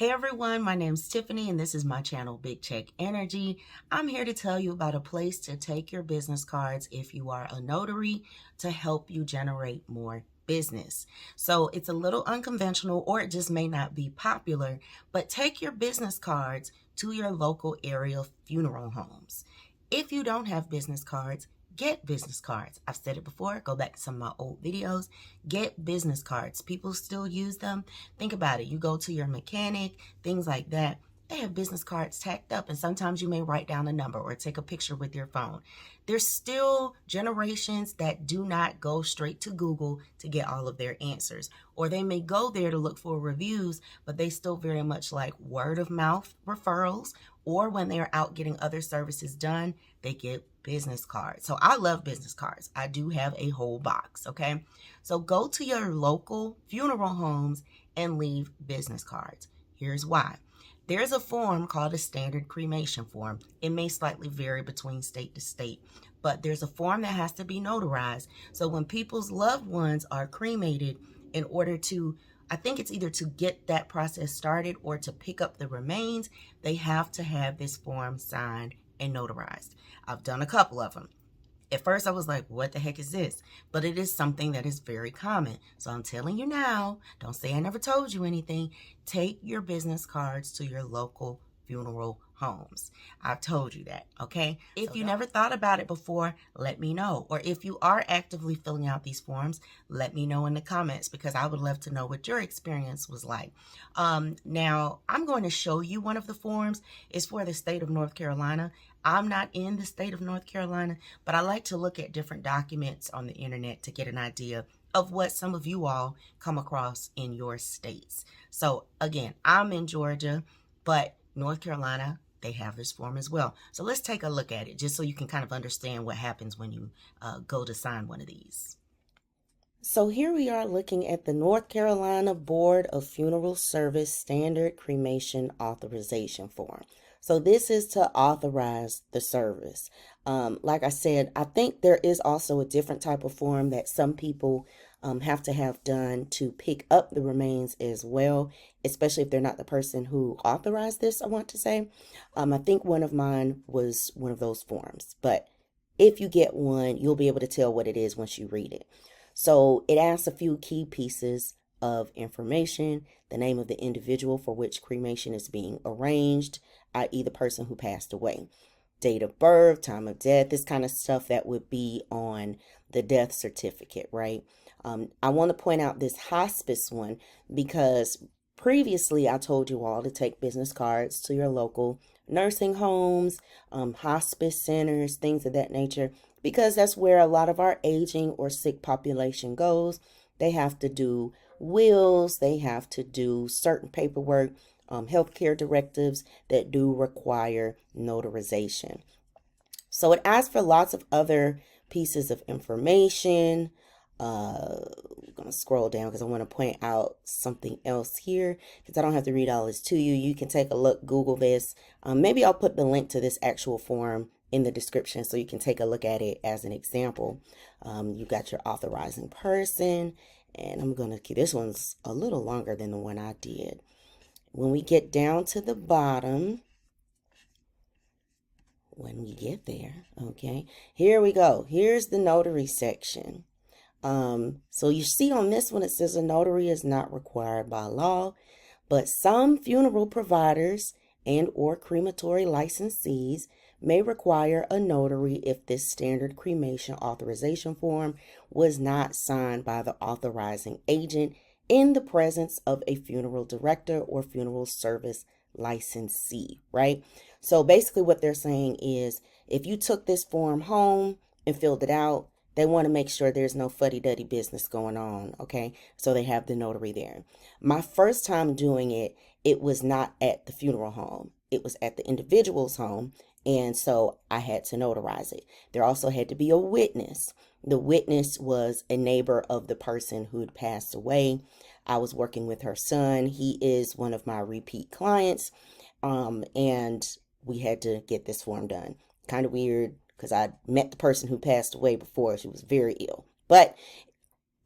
Hey everyone, my name's Tiffany and this is my channel Big Check Energy. I'm here to tell you about a place to take your business cards if you are a notary to help you generate more business. So it's a little unconventional, or it just may not be popular, but take your business cards to your local area funeral homes. If you don't have business cards, get business cards. I've said it before, go back to some of my old videos. Get business cards. People still use them. Think about it. You go to your mechanic, things like that. They have business cards tacked up, and sometimes you may write down a number or take a picture with your phone. There's still generations that do not go straight to Google to get all of their answers, or they may go there to look for reviews, but they still very much like word of mouth referrals, or when they're out getting other services done, they get business cards. So I love business cards. I do have a whole box, okay? So go to your local funeral homes and leave business cards. Here's why. There's a form called a standard cremation form. It may slightly vary between state to state, but there's a form that has to be notarized. So when people's loved ones are cremated, in order to, I think it's either to get that process started or to pick up the remains, they have to have this form signed and notarized. I've done a couple of them. At first I was like, what the heck is this? But it is something that is very common. So I'm telling you now, don't say I never told you anything. Take your business cards to your local funeral homes. I've told you that, okay? If you never thought about it before, let me know. Or if you are actively filling out these forms, let me know in the comments, because I would love to know what your experience was like. Now, I'm going to show you one of the forms. It's for the state of North Carolina. I'm not in the state of North Carolina, but I like to look at different documents on the internet to get an idea of what some of you all come across in your states. So again, I'm in Georgia, but North Carolina, they have this form as well. So let's take a look at it just so you can kind of understand what happens when you go to sign one of these. So here we are looking at the North Carolina Board of Funeral Service Standard Cremation Authorization Form. So this is to authorize the service. Like I said, I think there is also a different type of form that some people have to have done to pick up the remains as well, especially if they're not the person who authorized this, I want to say. I think one of mine was one of those forms, but if you get one, you'll be able to tell what it is once you read it. So it asks a few key pieces of information: the name of the individual for which cremation is being arranged, i.e. the person who passed away, date of birth, time of death, this kind of stuff that would be on the death certificate, right? I want to point out this hospice one because previously I told you all to take business cards to your local nursing homes, hospice centers, things of that nature, because that's where a lot of our aging or sick population goes. They have to do wills, they have to do certain paperwork, healthcare directives that do require notarization. So it asks for lots of other pieces of information. I'm going to scroll down because I want to point out something else here, because I don't have to read all this to you. You can take a look, Google this. Maybe I'll put the link to this actual form in the description so you can take a look at it as an example. You got your authorizing person, and I'm going to keep this one's a little longer than the one I did. When we get down to the bottom, when we get there, okay, here we go. Here's the notary section. So you see on this one, it says a notary is not required by law, but some funeral providers and or crematory licensees may require a notary if this standard cremation authorization form was not signed by the authorizing agent in the presence of a funeral director or funeral service licensee, right? So basically what they're saying is, if you took this form home and filled it out, they want to make sure there's no fuddy-duddy business going on, okay? So they have the notary there. My first time doing it, it was not at the funeral home. It was at the individual's home, and so I had to notarize it. There also had to be a witness. The witness was a neighbor of the person who'd passed away. I was working with her son. He is one of my repeat clients, and we had to get this form done. Kind of weird, because I met the person who passed away before. She was very ill. But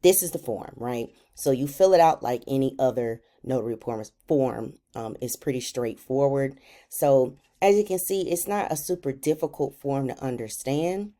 this is the form, right? So you fill it out like any other notary form. It's pretty straightforward. So as you can see, it's not a super difficult form to understand.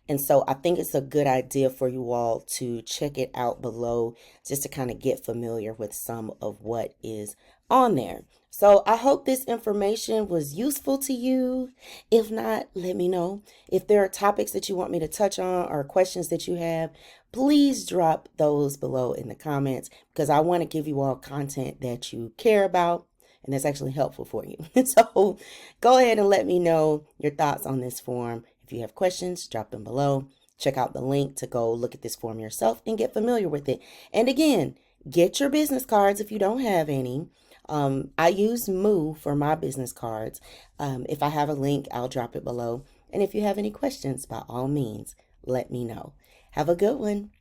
And so I think it's a good idea for you all to check it out below just to kind of get familiar with some of what is on there. So I hope this information was useful to you. If not, let me know. If there are topics that you want me to touch on or questions that you have, please drop those below in the comments because I want to give you all content that you care about and that's actually helpful for you. So go ahead and let me know your thoughts on this form. If you have questions, drop them below. Check out the link to go look at this form yourself and get familiar with it. And again, get your business cards if you don't have any. I use Moo for my business cards. If I have a link, I'll drop it below. And if you have any questions, by all means, let me know. Have a good one.